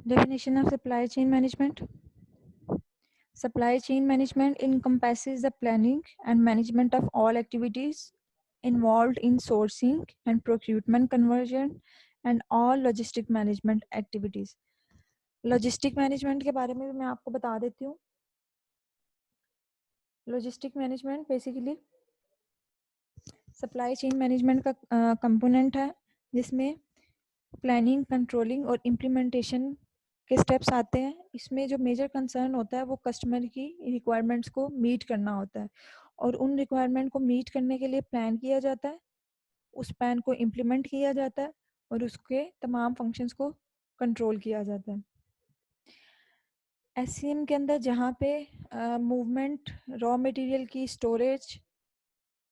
Definition of supply chain management. Supply chain management encompasses the planning and management of all activities involved in sourcing and procurement conversion and all logistic management activities. Logistic management के बारे में भी मैं आपको बता देती हूँ. Logistic management basically supply chain management का कंपोनेंट है जिसमें प्लानिंग, कंट्रोलिंग और इम्प्लीमेंटेशन के स्टेप्स आते हैं. इसमें जो मेजर कंसर्न होता है वो कस्टमर की रिक्वायरमेंट्स को मीट करना होता है और उन रिक्वायरमेंट को मीट करने के लिए प्लान किया जाता है, उस प्लान को इम्प्लीमेंट किया जाता है और उसके तमाम फंक्शंस को कंट्रोल किया जाता है. एससीएम के अंदर जहाँ पे मूवमेंट, रॉ मटेरियल की स्टोरेज,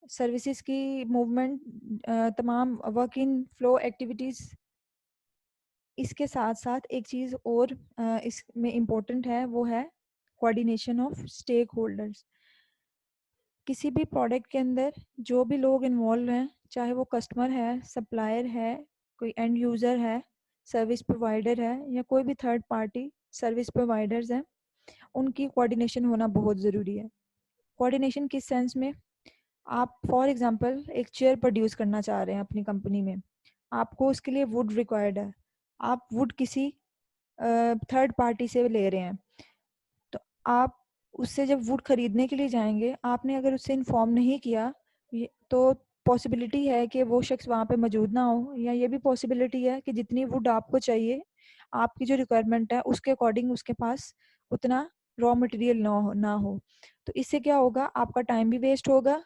सर्विसेज की मूवमेंट, तमाम वर्क इन फ्लो एक्टिविटीज़, इसके साथ साथ एक चीज़ और इसमें इम्पोर्टेंट है वो है कोऑर्डिनेशन ऑफ स्टेक होल्डर्स. किसी भी प्रोडक्ट के अंदर जो भी लोग इन्वॉल्व हैं, चाहे वो कस्टमर है, सप्लायर है, कोई एंड यूज़र है, सर्विस प्रोवाइडर है या कोई भी थर्ड पार्टी सर्विस प्रोवाइडर्स हैं, उनकी कोऑर्डिनेशन होना बहुत ज़रूरी है. कोऑर्डिनेशन किस सेंस में? आप फॉर एग्जांपल एक चेयर प्रोड्यूस करना चाह रहे हैं अपनी कंपनी में, आपको उसके लिए वुड रिक्वायर्ड है, आप वुड किसी थर्ड पार्टी से ले रहे हैं, तो आप उससे जब वुड खरीदने के लिए जाएंगे, आपने अगर उससे इन्फॉर्म नहीं किया तो पॉसिबिलिटी है कि वो शख्स वहाँ पे मौजूद ना हो, या ये भी पॉसिबिलिटी है कि जितनी वुड आपको चाहिए, आपकी जो रिक्वायरमेंट है उसके अकॉर्डिंग उसके पास उतना रॉ मटेरियल ना हो. तो इससे क्या होगा, आपका टाइम भी वेस्ट होगा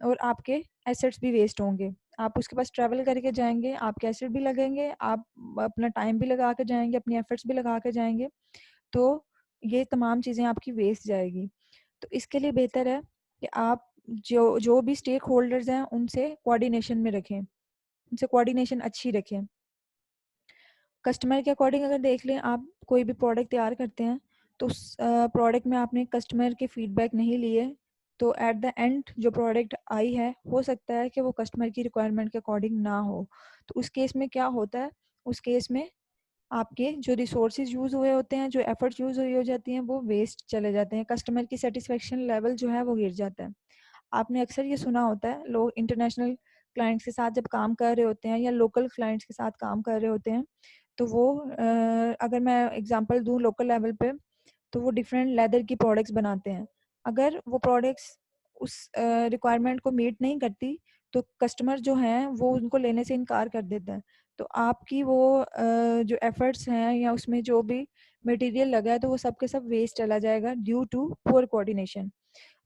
और आपके एसेट्स भी वेस्ट होंगे. आप उसके पास ट्रैवल करके जाएंगे, आपके एसेट भी लगेंगे, आप अपना टाइम भी लगा के जाएंगे, अपनी एफर्ट्स भी लगा के जाएंगे, तो ये तमाम चीज़ें आपकी वेस्ट जाएगी. तो इसके लिए बेहतर है कि आप जो जो भी स्टेक होल्डर्स हैं उनसे कोऑर्डिनेशन में रखें, उनसे कोऑर्डिनेशन अच्छी रखें. कस्टमर के अकॉर्डिंग अगर देख लें, आप कोई भी प्रोडक्ट तैयार करते हैं तो उस प्रोडक्ट में आपने कस्टमर के फीडबैक नहीं लिए, तो एट द एंड जो प्रोडक्ट आई है हो सकता है कि वो कस्टमर की रिक्वायरमेंट के अकॉर्डिंग ना हो. तो उस केस में क्या होता है, उस केस में आपके जो रिसोर्सेज यूज़ हुए होते हैं, जो एफर्ट्स यूज़ हुई हो जाती हैं, वो वेस्ट चले जाते हैं. कस्टमर की सेटिस्फेक्शन लेवल जो है वो गिर जाता है. आपने अक्सर ये सुना होता है, लोग इंटरनेशनल क्लाइंट्स के साथ जब काम कर रहे होते हैं या लोकल क्लाइंट्स के साथ काम कर रहे होते हैं, तो वो अगर मैं एग्जांपल दूं लोकल लेवल पे, तो वो डिफरेंट लेदर की प्रोडक्ट्स बनाते हैं. अगर वो प्रोडक्ट्स उस रिक्वायरमेंट को मीट नहीं करती, तो कस्टमर जो हैं वो उनको लेने से इनकार कर देता है. तो आपकी वो जो एफर्ट्स हैं या उसमें जो भी मटेरियल लगा है, तो वो सब के सब वेस्ट चला जाएगा ड्यू टू पुअर कोऑर्डिनेशन.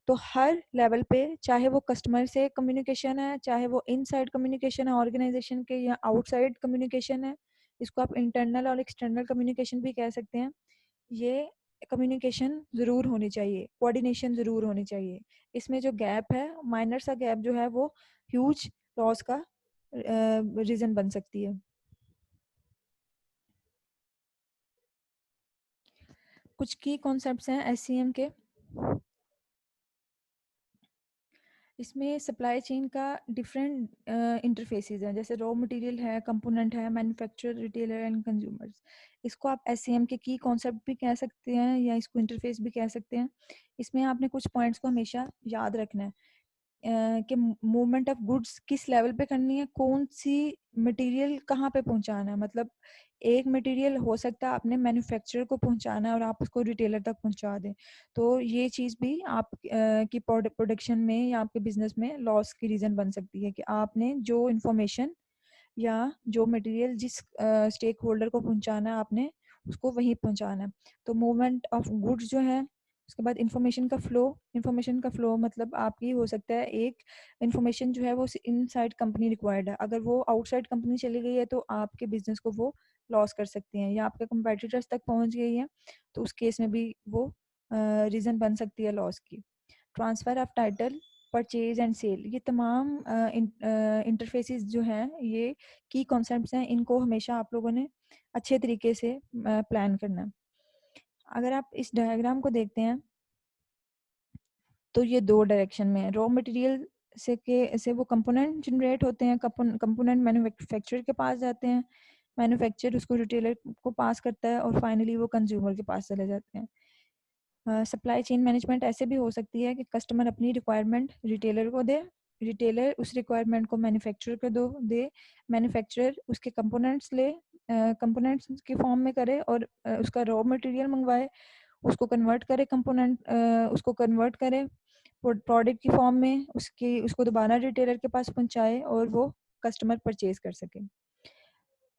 तो हर लेवल पे, चाहे वो कस्टमर से कम्युनिकेशन है, चाहे वो इनसाइड कम्युनिकेशन है ऑर्गेनाइजेशन के, या आउटसाइड कम्युनिकेशन है, इसको आप इंटरनल और एक्सटर्नल कम्युनिकेशन भी कह सकते हैं, ये कम्युनिकेशन ज़रूर होनी चाहिए, कोऑर्डिनेशन ज़रूर होनी चाहिए. इसमें जो गैप है, माइनर सा गैप जो है, वो ह्यूज लॉस का रीज़न बन सकती है. कुछ की कॉन्सेप्ट्स हैं एससीएम के. इसमें सप्लाई चेन का डिफरेंट इंटरफेसेस हैं, जैसे रॉ मटेरियल है, कंपोनेंट है, मैन्युफैक्चरर, रिटेलर एंड कंज्यूमर्स. इसको आप एससीएम के की कॉन्सेप्ट भी कह सकते हैं या इसको इंटरफेस भी कह सकते हैं. इसमें आपने कुछ पॉइंट्स को हमेशा याद रखना है कि मूवमेंट ऑफ गुड्स किस लेवल पे करनी है, कौन सी मटेरियल कहाँ पे पहुंचाना है. मतलब एक मटेरियल हो सकता है आपने मैन्युफैक्चरर को पहुंचाना है और आप उसको रिटेलर तक पहुंचा दें, तो ये चीज़ भी आप की प्रोडक्शन में या आपके बिजनेस में लॉस की रीज़न बन सकती है कि आपने जो इन्फॉर्मेशन या जो मटेरियल जिस स्टेक होल्डर को पहुंचाना है, आपने उसको वहीं पहुंचाना है. तो मूवमेंट ऑफ गुड्स जो है, उसके बाद इंफॉर्मेशन का फ्लो मतलब आपकी हो सकता है एक इंफॉर्मेशन जो है वो इनसाइड कंपनी रिक्वायर्ड है, अगर वो आउटसाइड कंपनी चली गई है तो आपके बिजनेस को वो लॉस कर सकती हैं, या आपके कंपेटिटर्स तक पहुंच गई है, तो उस केस में भी वो रीज़न बन सकती है लॉस की. Transfer of title, purchase and sale, ये तमाम इंटरफेसेस जो हैं, ये की कॉन्सेप्ट्स हैं, इनको हमेशा आप लोगों ने अच्छे तरीके से प्लान करना है. अगर आप इस डायग्राम को देखते हैं तो ये दो डायरेक्शन में है. रॉ मटेरियल से वो कंपोनेंट जनरेट होते हैं, कंपोनेंट मैन्युफैक्चरर के पास जाते हैं, मैन्युफैक्चर उसको रिटेलर को पास करता है और फाइनली वो कंज्यूमर के पास चले जाते हैं। सप्लाई चेन मैनेजमेंट ऐसे भी हो सकती है कि कस्टमर अपनी रिक्वायरमेंट रिटेलर को दे, रिटेलर उस रिक्वायरमेंट को मैन्युफैक्चरर को दे, मैन्युफैक्चरर उसके कंपोनेंट्स ले, कंपोनेंट्स के फॉर्म में करे और उसका रॉ मटेरियल मंगवाए, उसको कन्वर्ट करे कंपोनेंट, उसको कन्वर्ट करे प्रोडक्ट की फॉर्म में, उसको दोबारा रिटेलर के पास पहुंचाए और वो कस्टमर परचेज कर सके।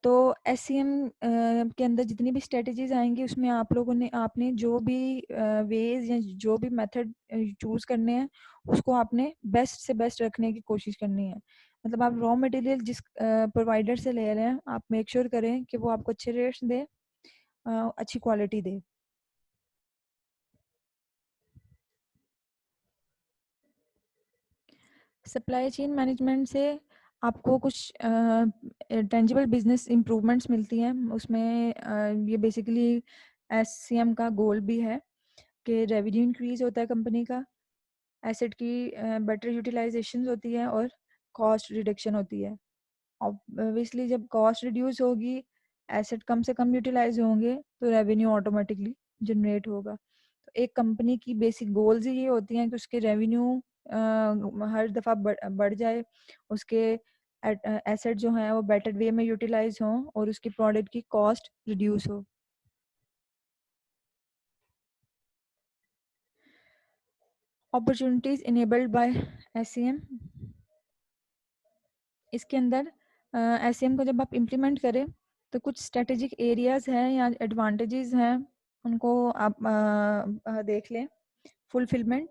तो SCM के अंदर जितनी भी स्ट्रेटजीज आएंगी उसमें आपने जो भी वेज या जो भी मेथड चूज करने हैं उसको आपने बेस्ट से बेस्ट रखने की कोशिश करनी है। मतलब आप रॉ मटेरियल जिस प्रोवाइडर से ले रहे हैं आप मेक श्योर करें कि वो आपको अच्छे रेट्स दे, अच्छी क्वालिटी दे। सप्लाई चेन मैनेजमेंट से आपको कुछ टेंजिबल बिजनेस इम्प्रूवमेंट्स मिलती हैं। उसमें ये बेसिकली SCM का गोल भी है कि रेवेन्यू इंक्रीज होता है कंपनी का, एसेट की बेटर यूटिलाइजेशन होती है और कॉस्ट रिडक्शन होती है। ऑब्वियसली जब कॉस्ट रिड्यूस होगी, एसेट कम से कम यूटिलाइज होंगे तो रेवेन्यू ऑटोमेटिकली जनरेट होगा। तो एक कंपनी की बेसिक गोल्स ही ये होती हैं कि उसके रेवेन्यू हर दफ़ा बढ़ जाए, उसके एसेट जो हैं वो बेटर वे में यूटिलाइज हों और उसकी प्रोडक्ट की कॉस्ट रिड्यूस हो। अपॉर्चुनिटीज इनेबल्ड बाय SCM, इसके अंदर SCM को जब आप इम्प्लीमेंट करें तो कुछ स्ट्रेटेजिक एरियाज हैं या एडवांटेजेस हैं, उनको आप देख लें। Fulfilment,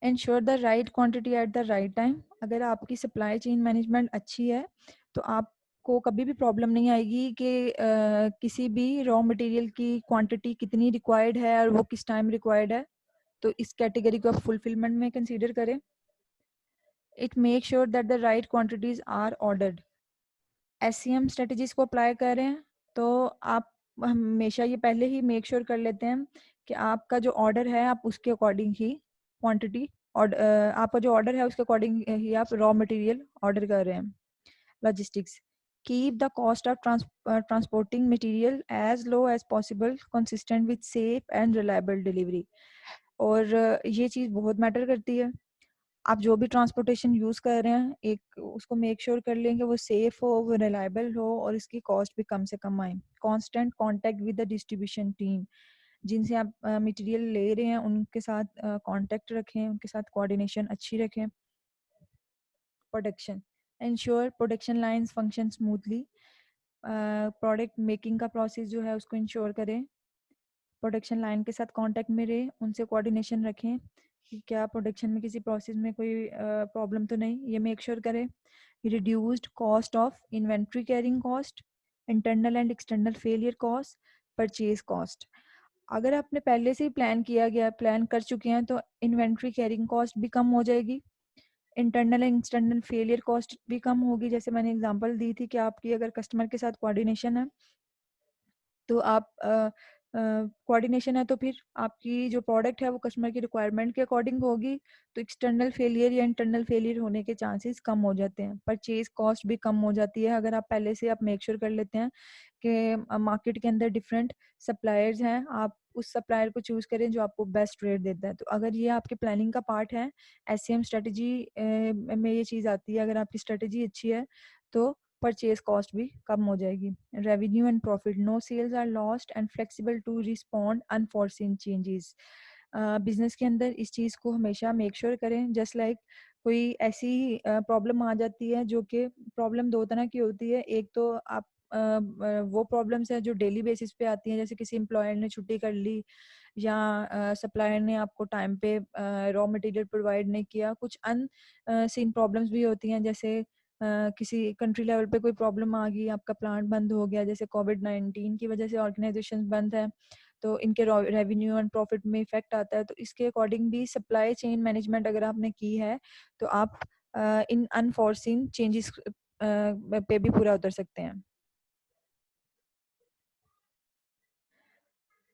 ensure the right quantity at the right time. अगर आपकी सप्लाई चेन मैनेजमेंट अच्छी है तो आपको कभी भी प्रॉब्लम नहीं आएगी कि किसी भी रॉ मटेरियल की क्वांटिटी कितनी रिक्वायर्ड है और वो किस टाइम रिक्वायर्ड है। तो इस कैटेगरी को आप फुलफिलमेंट में कंसीडर करें। It make sure that the right quantities are ordered. SCM strategies को अप्लाई करें तो आप हमेशा ये पहले ही मेक श्योर कर लेते हैं कि आपका जो ऑर्डर है आप उसके अकॉर्डिंग ही क्वांटिटी और आपका जो ऑर्डर है उसके अकॉर्डिंग ही आप रॉ मटेरियल ऑर्डर कर रहे हैं। Logistics, keep the cost of transporting material as low as possible, consistent with safe and reliable delivery. और ये चीज़ बहुत मैटर करती है। आप जो भी ट्रांसपोर्टेशन यूज़ कर रहे हैं एक उसको मेक श्योर कर लें कि वो सेफ़ हो, वो रिलायबल हो और इसकी कॉस्ट भी कम से कम आए। Constant contact with the distribution team, जिनसे आप मटेरियल ले रहे हैं उनके साथ कांटेक्ट रखें, उनके साथ कोऑर्डिनेशन अच्छी रखें। Production, ensure production lines function smoothly. Product making का प्रोसेस जो है उसको इंश्योर करें, प्रोडक्शन लाइन के साथ कांटेक्ट में रहे, उनसे कोऑर्डिनेशन रखें कि क्या प्रोडक्शन में किसी प्रोसेस में कोई प्रॉब्लम तो नहीं, ये मेक श्योर करें। Reduced cost of inventory carrying cost, internal and external failure cost, purchase cost. अगर आपने पहले से ही प्लान कर चुके हैं तो इन्वेंट्री कैरिंग कॉस्ट भी कम हो जाएगी, internal and external failure cost भी कम होगी। जैसे मैंने एग्जांपल दी थी कि आपकी अगर कस्टमर के साथ कोऑर्डिनेशन है तो आप कोऑर्डिनेशन है तो फिर आपकी जो प्रोडक्ट है वो कस्टमर की रिक्वायरमेंट के अकॉर्डिंग होगी, तो एक्सटर्नल फेलियर या इंटरनल फेलियर होने के चांसेस कम हो जाते हैं। परचेज कॉस्ट भी कम हो जाती है अगर आप पहले से आप मेक श्योर कर लेते हैं कि मार्केट के अंदर डिफरेंट सप्लायर्स हैं, आप उस सप्लायर को चूज़ करें जो आपको बेस्ट रेट देता है। तो अगर ये आपके प्लानिंग का पार्ट है, SCM स्ट्रेटजी में ये चीज़ आती है। अगर आपकी स्ट्रेटजी अच्छी है तो परचेज कॉस्ट भी कम हो जाएगी। Revenue and profit, no sales are lost and flexible to respond unforeseen changes. Business के अंदर इस चीज़ को हमेशा मेक श्योर करें। जस्ट लाइक कोई ऐसी प्रॉब्लम आ जाती है, जो कि प्रॉब्लम दो तरह की होती है। एक तो आप वो प्रॉब्लम्स हैं जो डेली बेसिस पे आती हैं, जैसे किसी एम्प्लॉयर ने छुट्टी कर ली या सप्लायर ने आपको टाइम पे रॉ मटेरियल प्रोवाइड नहीं किया। कुछ अन सीन प्रॉब्लम्स भी होती हैं, जैसे किसी कंट्री लेवल पे कोई प्रॉब्लम आ गई, आपका प्लांट बंद हो गया, जैसे कोविड-19 की वजह से ऑर्गेनाइजेशन बंद है, तो इनके रेवेन्यू एंड प्रॉफिट में इफेक्ट आता है। तो इसके अकॉर्डिंग भी सप्लाई चेन मैनेजमेंट अगर आपने की है तो आप इन अनफॉर्सिन चेंजेस पे भी पूरा उतर सकते हैं।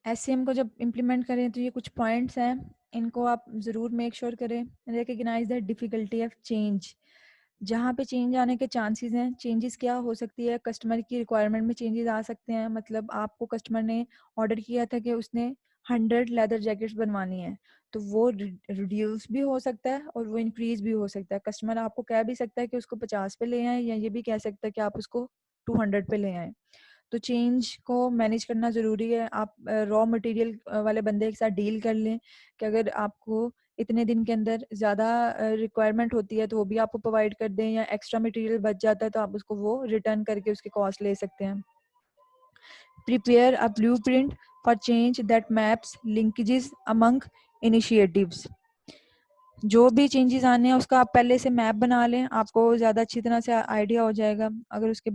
SCM को जब इम्प्लीमेंट करें तो ये कुछ पॉइंट्स हैं, इनको आप ज़रूर मेक श्योर करें। Recognise the difficulty of change, जहाँ पे चेंज आने के चांसेस हैं, चेंजेस क्या हो सकती है, कस्टमर की रिक्वायरमेंट में चेंजेस आ सकते हैं। मतलब आपको कस्टमर ने ऑर्डर किया था कि उसने 100 लेदर जैकेट्स बनवानी है, तो वो रिड्यूस भी हो सकता है और वो इंक्रीज भी हो सकता है। कस्टमर आपको कह भी सकता है कि उसको 50 पे ले आए, या ये भी कह सकता है कि आप उसको 200 पे ले आए। तो चेंज को मैनेज करना ज़रूरी है। आप रॉ मटेरियल वाले बंदे के साथ डील कर लें कि अगर आपको इतने दिन के अंदर ज़्यादा रिक्वायरमेंट होती है तो वो भी आपको प्रोवाइड कर दें, या एक्स्ट्रा मटेरियल बच जाता है तो आप उसको वो रिटर्न करके उसकी कॉस्ट ले सकते हैं। Prepare a blueprint for change that maps linkages among initiatives. जो भी चेंजेस आने हैं उसका आप पहले से मैप बना लें, आपको ज़्यादा अच्छी तरह से आइडिया हो जाएगा। अगर उसके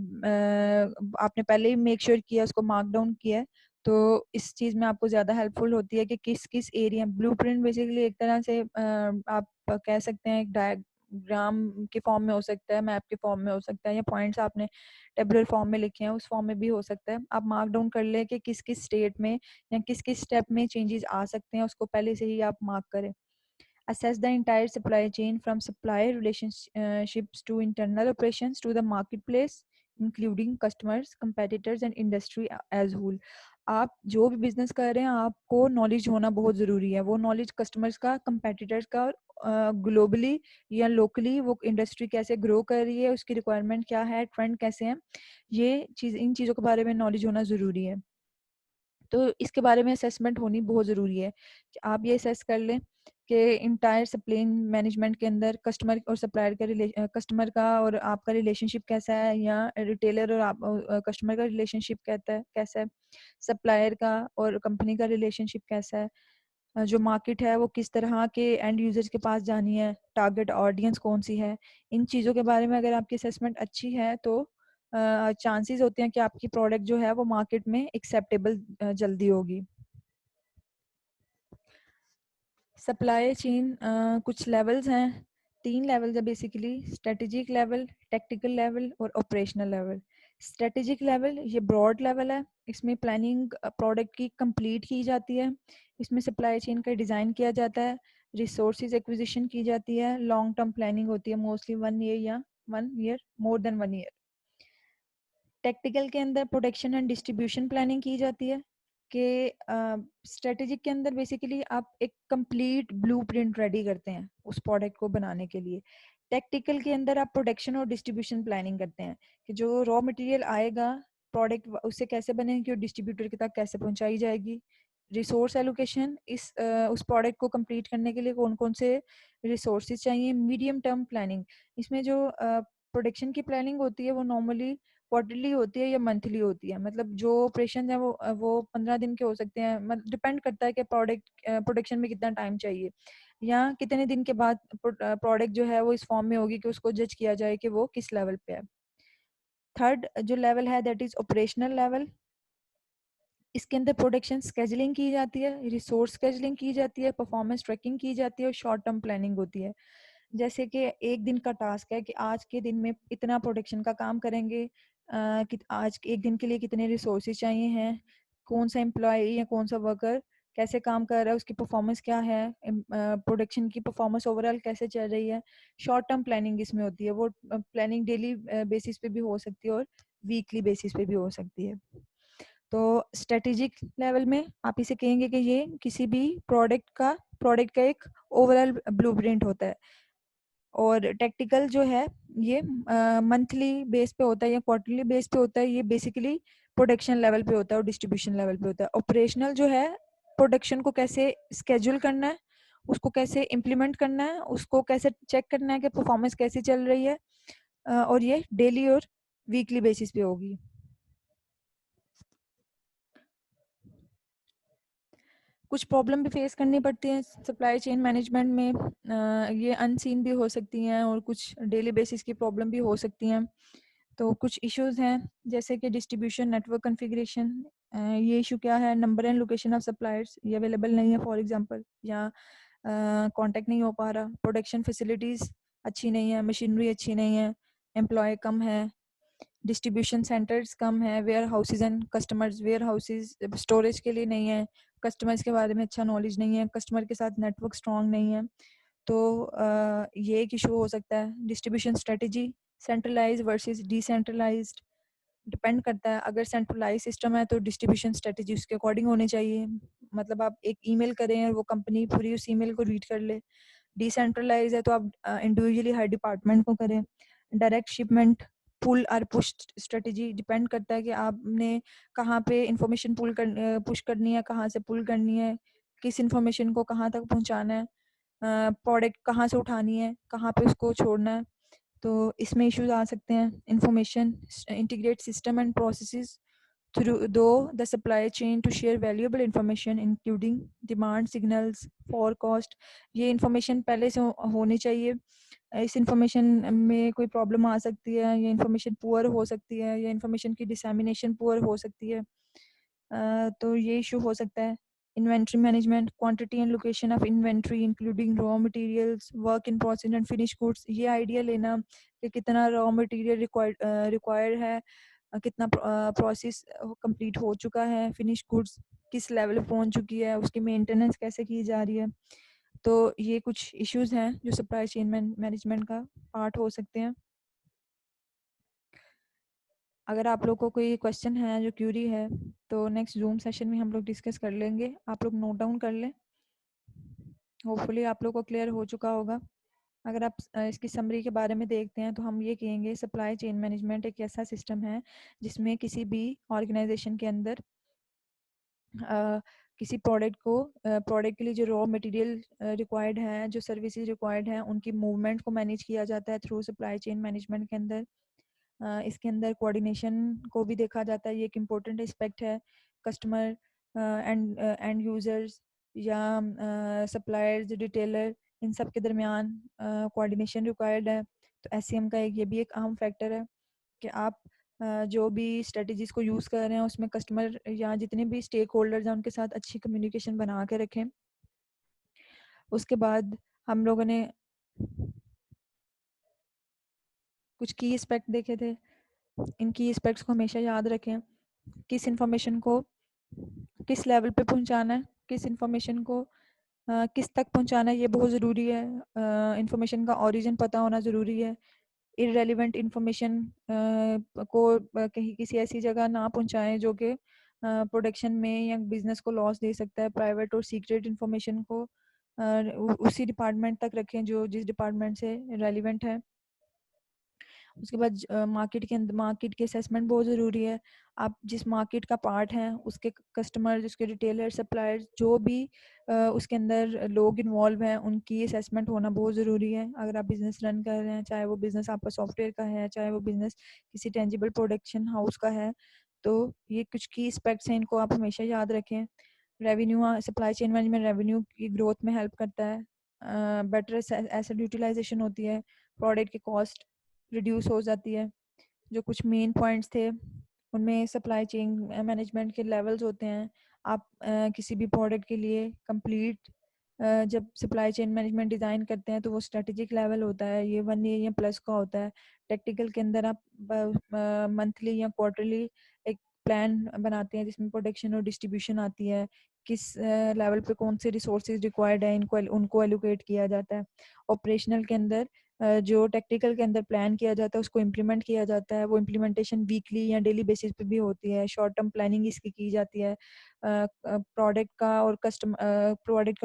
आपने पहले ही मेक श्योर किया, उसको मार्क डाउन किया है, तो इस चीज़ में आपको ज़्यादा हेल्पफुल होती है कि किस किस एरिया। ब्लूप्रिंट बेसिकली एक तरह से आप कह सकते हैं एक डायग्राम के फॉर्म में हो सकता है, मैप के फॉर्म में हो सकता है, या पॉइंट्स आपने टेबुलर फॉर्म में लिखे हैं उस फॉर्म में भी हो सकता है। आप मार्क डाउन कर लें कि किस किस स्टेट में या किस किस स्टेप में चेंजेस आ सकते हैं, उसको पहले से ही आप मार्क करें। Assess the entire supply chain from supplier relationships to internal operations to the marketplace, including customers, competitors and industry as whole. आप जो भी बिजनेस कर रहे हैं आपको नॉलेज होना बहुत ज़रूरी है। वो नॉलेज कस्टमर्स का, कंपेटिटर्स का, ग्लोबली या लोकली वो इंडस्ट्री कैसे ग्रो कर रही है, उसकी रिक्वायरमेंट क्या है, ट्रेंड कैसे हैं, ये चीज़, इन चीज़ों के बारे में नॉलेज होना ज़रूरी है। तो इसके बारे में असेसमेंट होनी बहुत ज़रूरी है कि आप ये असेस कर लें कि इंटायर सप्लाई मैनेजमेंट के अंदर कस्टमर और सप्लायर का कस्टमर का और आपका रिलेशनशिप कैसा है, या रिटेलर और आप कस्टमर का रिलेशनशिप कैसा है, सप्लायर का और कंपनी का रिलेशनशिप कैसा है, जो मार्केट है वो किस तरह के एंड यूजर्स के पास जानी है, टारगेट ऑडियंस कौन सी है। इन चीज़ों के बारे में अगर आपकी असेसमेंट अच्छी है तो चांसेस होते हैं कि आपकी प्रोडक्ट जो है वो मार्केट में एक्सेप्टेबल जल्दी होगी। सप्लाई चेन कुछ लेवल्स हैं, 3 लेवल्स है basically: strategic level, technical level और ऑपरेशनल लेवल। स्ट्रेटेजिक लेवल ये ब्रॉड लेवल है, इसमें प्लानिंग प्रोडक्ट की कंप्लीट की जाती है, इसमें सप्लाई चेन का डिज़ाइन किया जाता है, रिसोर्सेज एक्विजिशन की जाती है, लॉन्ग टर्म प्लानिंग होती है, मोस्टली 1 ईयर या 1 year, more than 1 year. Technical के अंदर प्रोडक्शन एंड डिस्ट्रीब्यूशन प्लानिंग की जाती है कि स्ट्रेटेजिक के अंदर बेसिकली आप एक कंप्लीट ब्लूप्रिंट रेडी करते हैं उस प्रोडक्ट को बनाने के लिए। टेक्निकल के अंदर आप प्रोडक्शन और डिस्ट्रीब्यूशन प्लानिंग करते हैं कि जो रॉ मटेरियल आएगा प्रोडक्ट उससे कैसे बनेगी और डिस्ट्रीब्यूटर के तक कैसे पहुंचाई जाएगी। रिसोर्स एलोकेशन, उस प्रोडक्ट को कंप्लीट करने के लिए कौन कौन से रिसोर्सेज चाहिए। मीडियम टर्म प्लानिंग, इसमें जो प्रोडक्शन की प्लानिंग होती है वो नॉर्मली क्वार्टरली होती है या मंथली होती है। मतलब जो ऑपरेशन है वो 15 दिन के हो सकते हैं, मतलब डिपेंड करता है कि प्रोडक्शन में कितना टाइम चाहिए, या कितने दिन के बाद प्रोडक्ट जो है वो इस फॉर्म में होगी कि उसको जज किया जाए कि वो किस लेवल पे है। थर्ड जो लेवल है दैट इज ऑपरेशनल लेवल। इसके अंदर प्रोडक्शन स्केजुलिंग की जाती है, रिसोर्स स्केजुलिंग की जाती है, परफॉर्मेंस ट्रैकिंग की जाती है और शॉर्ट टर्म प्लानिंग होती है। जैसे कि एक दिन का टास्क है कि आज के दिन में इतना प्रोडक्शन का काम करेंगे, कि आज एक दिन के लिए कितने रिसोर्सेज चाहिए हैं, कौन सा एम्प्लॉय या कौन सा वर्कर कैसे काम कर रहा है, उसकी परफॉर्मेंस क्या है, प्रोडक्शन की परफॉर्मेंस ओवरऑल कैसे चल रही है। शॉर्ट टर्म प्लानिंग इसमें होती है, वो प्लानिंग डेली बेसिस पे भी हो सकती है और वीकली बेसिस पे भी हो सकती है। तो स्ट्रेटेजिक लेवल में आप इसे कहेंगे कि ये किसी भी प्रोडक्ट का एक ओवरऑल ब्लूप्रिंट होता है। और टेक्टिकल जो है ये मंथली बेस पे होता है या क्वार्टरली बेस पे होता है, ये बेसिकली प्रोडक्शन लेवल पे होता है और डिस्ट्रीब्यूशन लेवल पे होता है। ऑपरेशनल जो है प्रोडक्शन को कैसे स्केड्यूल करना है, उसको कैसे इम्प्लीमेंट करना है, उसको कैसे चेक करना है कि परफॉर्मेंस कैसी चल रही है, और ये डेली और वीकली बेसिस पे होगी। कुछ प्रॉब्लम भी फेस करनी पड़ती है सप्लाई चेन मैनेजमेंट में, ये अनसीन भी हो सकती हैं और कुछ डेली बेसिस की प्रॉब्लम भी हो सकती हैं। तो कुछ इश्यूज हैं जैसे कि डिस्ट्रीब्यूशन नेटवर्क कॉन्फ़िगरेशन। ये इशू क्या है, number and location of suppliers ये अवेलेबल नहीं है फॉर एग्जांपल, या कांटेक्ट नहीं हो पा रहा, प्रोडक्शन फैसिलिटीज़ अच्छी नहीं है, मशीनरी अच्छी नहीं है, एम्प्लॉय कम है, डिस्ट्रीब्यूशन सेंटर्स कम है, warehouses and customers, warehouses storage के लिए नहीं है, कस्टमर्स के बारे में अच्छा नॉलेज नहीं है, कस्टमर के साथ नेटवर्क स्ट्रॉन्ग नहीं है। तो ये एक इशू हो सकता है। Distribution strategy, centralise versus decentralised, depend करता है। अगर सेंट्रलाइज सिस्टम है तो डिस्ट्रीब्यूशन स्ट्रेटजी उसके अकॉर्डिंग होनी चाहिए, मतलब आप एक ईमेल करें और वो कंपनी पूरी उस ईमेल को रीड कर ले। डिसेंट्रलाइज है तो आप इंडिविजुअली हर डिपार्टमेंट को करें। डायरेक्ट शिपमेंट, पुल और पुश स्ट्रेटजी, डिपेंड करता है कि आपने कहाँ पे इंफॉर्मेशन पुश करनी है, कहाँ से पुल करनी है, किस इंफॉर्मेशन को कहाँ तक पहुँचाना है, प्रोडक्ट कहाँ से उठानी है, कहाँ पे उसको छोड़ना है। तो इसमें इश्यूज आ सकते हैं। Information integrate system and processes through though the supply chain to share valuable information including demand signals, forecast। ये information पहले से होनी चाहिए। इस information में कोई problem आ सकती है, ये information poor हो सकती है, ये information की dissemination poor हो सकती है। तो ये issue हो सकता है। Inventory management, quantity and location of inventory including raw materials, work in process and finished goods। ये idea लेना कि कितना raw material required है, कितना प्रोसेस कंप्लीट हो चुका है, फिनिश गुड्स किस लेवल पे पहुंच चुकी है, उसकी मेंटेनेंस कैसे की जा रही है। तो ये कुछ इश्यूज हैं जो सप्लाई चेन मैनेजमेंट का पार्ट हो सकते हैं। अगर आप लोग को कोई क्वेश्चन है, जो क्यूरी है, तो नेक्स्ट जूम सेशन में हम लोग डिस्कस कर लेंगे। आप लोग नोट डाउन कर लें। होपफुली आप लोग को क्लियर हो चुका होगा। अगर आप इसकी समरी के बारे में देखते हैं तो हम ये कहेंगे सप्लाई चेन मैनेजमेंट एक ऐसा सिस्टम है जिसमें किसी भी ऑर्गेनाइजेशन के अंदर किसी प्रोडक्ट के लिए जो रॉ मटेरियल रिक्वायर्ड है, जो सर्विसेज रिक्वायर्ड हैं, उनकी मूवमेंट को मैनेज किया जाता है थ्रू सप्लाई चेन मैनेजमेंट के अंदर। इसके अंदर कोऑर्डिनेशन को भी देखा जाता है, ये एक इम्पोर्टेंट एस्पेक्ट है। कस्टमर एंड यूजर्स या सप्लायर्स, रिटेलर, इन सब के दरमियान कोऑर्डिनेशन रिक्वायर्ड है। तो एससीएम का ये भी एक अहम फैक्टर है कि आप जो भी स्ट्रेटजीज को यूज़ कर रहे हैं उसमें कस्टमर या जितने भी स्टेक होल्डर्स हैं उनके साथ अच्छी कम्युनिकेशन बना के रखें। उसके बाद हम लोगों ने कुछ की एस्पेक्ट देखे थे। इन की एस्पेक्ट्स को हमेशा याद रखें। किस इंफॉर्मेशन को किस लेवल पे पहुंचाना है, किस इंफॉर्मेशन को किस तक पहुंचाना है, ये बहुत ज़रूरी है। इंफॉर्मेशन का ओरिजिन पता होना ज़रूरी है। इररेलेवेंट इंफॉर्मेशन को कहीं किसी ऐसी जगह ना पहुंचाएं जो कि प्रोडक्शन में या बिजनेस को लॉस दे सकता है। प्राइवेट और सीक्रेट इंफॉर्मेशन को उसी डिपार्टमेंट तक रखें जो जिस डिपार्टमेंट से रेलिवेंट है। उसके बाद मार्केट के अंदर मार्केट की असेसमेंट बहुत ज़रूरी है। आप जिस मार्केट का पार्ट हैं उसके कस्टमर, उसके रिटेलर, सप्लायर्स, जो भी उसके अंदर लोग इन्वॉल्व हैं, उनकी असेसमेंट होना बहुत ज़रूरी है। अगर आप बिज़नेस रन कर रहे हैं, चाहे वो बिज़नेस आपका सॉफ्टवेयर का है, चाहे वो बिज़नेस किसी टेंजिबल प्रोडक्शन हाउस का है, तो ये कुछ की एस्पेक्ट्स हैं, इनको आप हमेशा याद रखें। Revenue, supply chain management revenue की ग्रोथ में हेल्प करता है। बेटर एसेट यूटिलाइजेशन होती है, प्रोडक्ट की कॉस्ट रिड्यूस हो जाती है। जो कुछ मेन पॉइंट्स थे उनमें सप्लाई चेन मैनेजमेंट के लेवल्स होते हैं। आप किसी भी प्रोडक्ट के लिए कंप्लीट जब सप्लाई चेन मैनेजमेंट डिज़ाइन करते हैं तो वो स्ट्रेटेजिक लेवल होता है, ये 1 ईयर या प्लस का होता है। टेक्निकल के अंदर आप मंथली या क्वार्टरली एक प्लान बनाते हैं जिसमें प्रोडक्शन और डिस्ट्रीब्यूशन आती है, किस लेवल पे कौन से रिसोर्सेज रिक्वायर्ड है, इनको उनको एलोकेट किया जाता है। ऑपरेशनल के अंदर जो टेक्निकल के अंदर प्लान किया जाता है उसको इम्प्लीमेंट किया जाता है। वो इम्प्लीमेंटेशन वीकली या डेली बेसिस पे भी होती है। शॉर्ट टर्म प्लानिंग इसकी की जाती है। प्रोडक्ट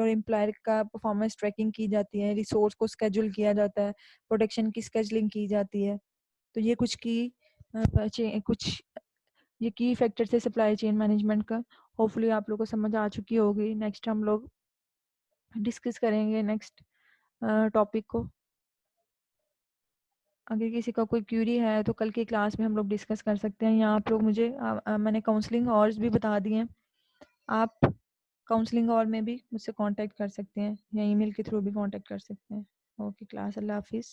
और एम्प्लॉयर का परफॉर्मेंस ट्रैकिंग की जाती है। रिसोर्स को स्केड्यूल किया जाता है। प्रोडक्शन की स्केड्यूलिंग की जाती है। तो ये कुछ ये की फैक्टर्स है सप्लाई चेन मैनेजमेंट का। होपफुली आप लोगों को समझ आ चुकी होगी। नेक्स्ट हम लोग डिस्कस करेंगे नेक्स्ट टॉपिक को। अगर किसी का कोई क्यूरी है तो कल की क्लास में हम लोग डिस्कस कर सकते हैं, या आप लोग मुझे मैंने काउंसलिंग आवर्स भी बता दिए हैं। आप काउंसलिंग आवर में भी मुझसे कांटेक्ट कर सकते हैं या ईमेल के थ्रू भी कांटेक्ट कर सकते हैं। ओके क्लास, अल्लाह हाफिज़।